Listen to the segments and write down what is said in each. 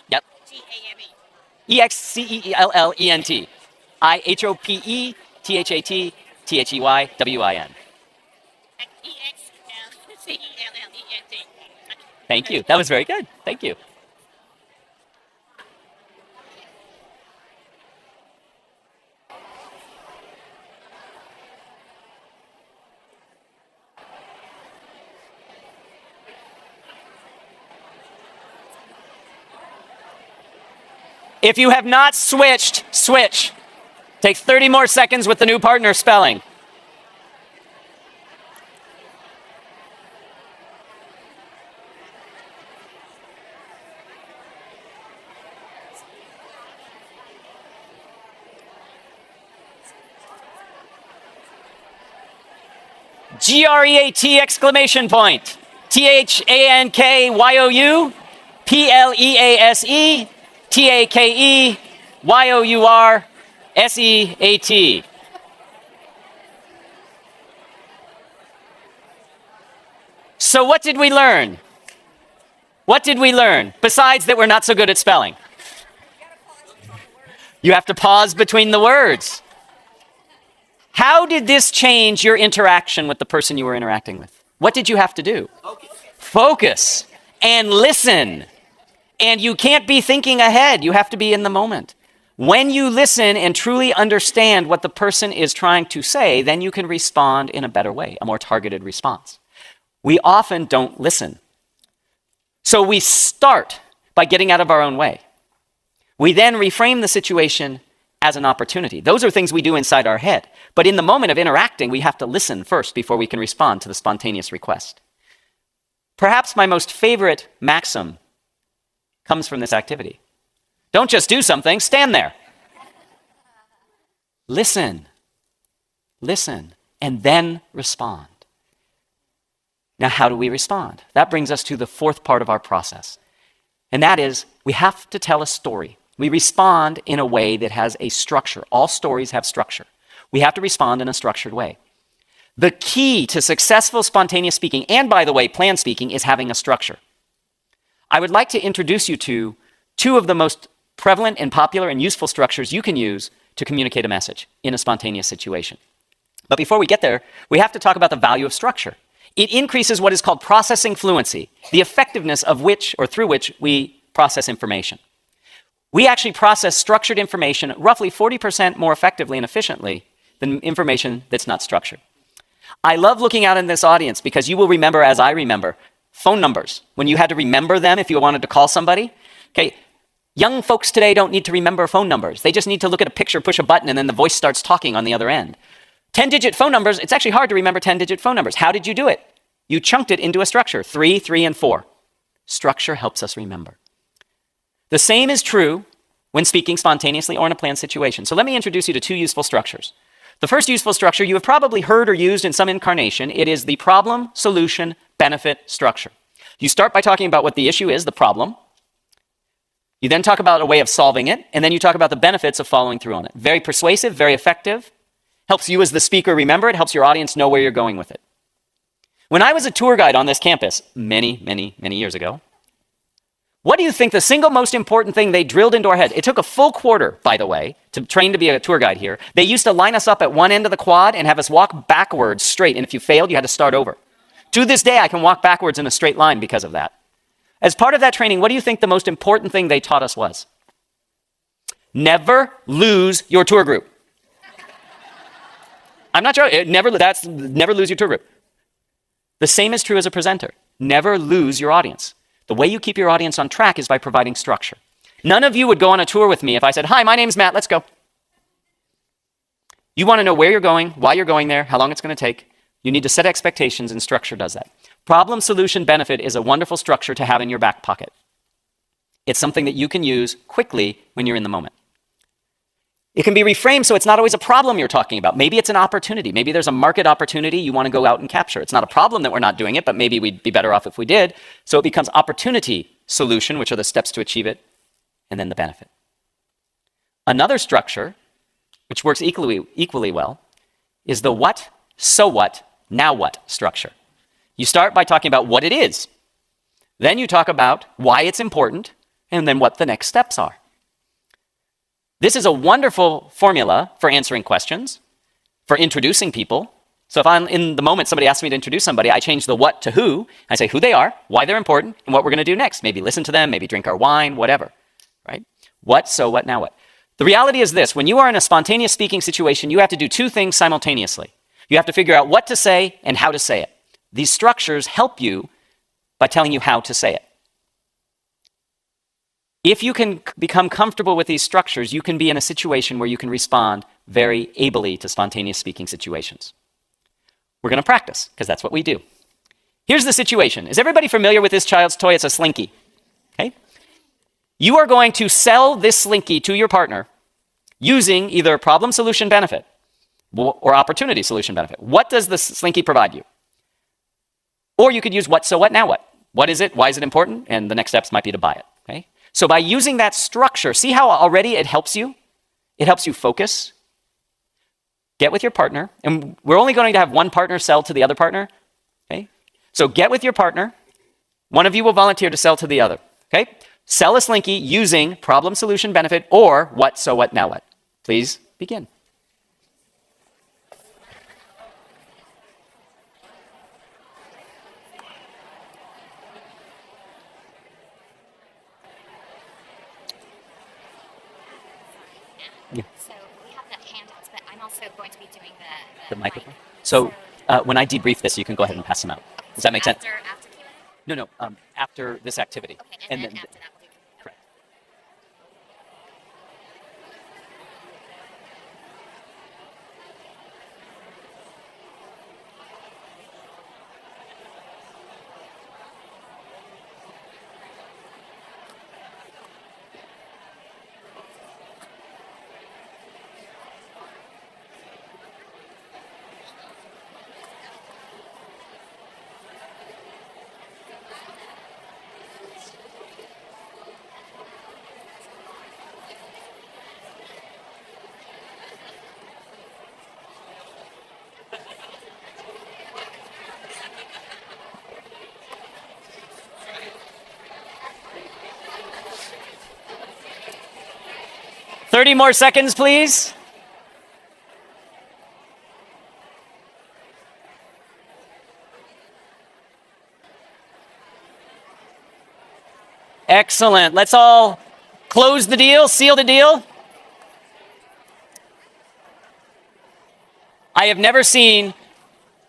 Yep. G-A-M-E. EXCELLENT. IHOPETHAT THEYWIN. E-X-L-C-E-L-L-E-N-T. Thank you. That was very good. Thank you. If you have not switched, switch. Take 30 more seconds with the new partner spelling. GREAT exclamation point. THANKYOU PLEASE TAKEYOURSEAT. So what did we learn? What did we learn? Besides that we're not so good at spelling. You have to pause between the words. How did this change your interaction with the person you were interacting with? What did you have to do? Focus and listen. And you can't be thinking ahead. You have to be in the moment. When you listen and truly understand what the person is trying to say, then you can respond in a better way, a more targeted response. We often don't listen. So we start by getting out of our own way. We then reframe the situation as an opportunity. Those are things we do inside our head. But in the moment of interacting, we have to listen first before we can respond to the spontaneous request. Perhaps my most favorite maxim comes from this activity. Don't just do something, stand there. Listen, and then respond. Now, how do we respond? That brings us to the fourth part of our process. And that is, we have to tell a story. We respond in a way that has a structure. All stories have structure. We have to respond in a structured way. The key to successful spontaneous speaking, and by the way, planned speaking, is having a structure. I would like to introduce you to two of the most prevalent and popular and useful structures you can use to communicate a message in a spontaneous situation. But before we get there, we have to talk about the value of structure. It increases what is called processing fluency, the effectiveness of which or through which we process information. We actually process structured information roughly 40% more effectively and efficiently than information that's not structured. I love looking out in this audience because you will remember, as I remember, phone numbers. When you had to remember them if you wanted to call somebody. Okay, young folks today don't need to remember phone numbers. They just need to look at a picture, push a button, and then the voice starts talking on the other end. 10-digit phone numbers, it's actually hard to remember 10-digit phone numbers. How did you do it? You chunked it into a structure, 3, 3, and 4. Structure helps us remember. The same is true when speaking spontaneously or in a planned situation. So let me introduce you to two useful structures. The first useful structure you have probably heard or used in some incarnation. It is the problem, solution, benefit structure. You start by talking about what the issue is, the problem. You then talk about a way of solving it, and then you talk about the benefits of following through on it. Very persuasive, very effective. Helps you as the speaker remember it, helps your audience know where you're going with it. When I was a tour guide on this campus many years ago, what do you think the single most important thing they drilled into our head? It took a full quarter, by the way, to train to be a tour guide here. They used to line us up at one end of the quad and have us walk backwards straight, and if you failed, you had to start over. To this day, I can walk backwards in a straight line because of that. As part of that training, what do you think the most important thing they taught us was? Never lose your tour group. I'm not joking. Never lose your tour group. The same is true as a presenter. Never lose your audience. The way you keep your audience on track is by providing structure. None of you would go on a tour with me if I said, "Hi, my name's Matt, let's go." You want to know where you're going, why you're going there, how long it's going to take. You need to set expectations, and structure does that. Problem, solution, benefit is a wonderful structure to have in your back pocket. It's something that you can use quickly when you're in the moment. It can be reframed so it's not always a problem you're talking about. Maybe it's an opportunity. Maybe there's a market opportunity you want to go out and capture. It's not a problem that we're not doing it, but maybe we'd be better off if we did. So it becomes opportunity, solution, which are the steps to achieve it, and then the benefit. Another structure, which works equally well, is the what, so what, now what structure. You start by talking about what it is. Then you talk about why it's important, and then what the next steps are. This is a wonderful formula for answering questions, for introducing people. So if I'm in the moment somebody asks me to introduce somebody, I change the what to who. I say who they are, why they're important, and what we're going to do next. Maybe listen to them, maybe drink our wine, whatever, right? What, so what, now what? The reality is this: when you are in a spontaneous speaking situation, you have to do two things simultaneously. You have to figure out what to say and how to say it. These structures help you by telling you how to say it. If you can become comfortable with these structures, you can be in a situation where you can respond very ably to spontaneous speaking situations. We're going to practice, because that's what we do. Here's the situation. Is everybody familiar with this child's toy? It's a slinky. Okay? You are going to sell this slinky to your partner using either problem, solution, benefit, or opportunity, solution, benefit. What does the slinky provide you? Or you could use what, so what, now what? What is it? Why is it important? And the next steps might be to buy it. Okay? So by using that structure, see how already it helps you? It helps you focus. Get with your partner, and we're only going to have one partner sell to the other partner. Okay? So get with your partner. One of you will volunteer to sell to the other. Okay? Sell a slinky using problem, solution, benefit, or what, so what, now what. Please begin. Yeah. So we have the handouts, but I'm also going to be doing The microphone. So when I debrief this, you can go ahead and pass them out. Does that make sense? After Q&A? No, after this activity. Okay, and then after that we'll do Q&A. Correct. Thirty more seconds, please. Excellent. Let's all close the deal, seal the deal. I have never seen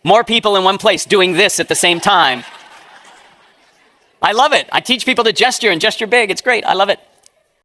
more people in one place doing this at the same time. I love it. I teach people to gesture and gesture big. It's great. I love it.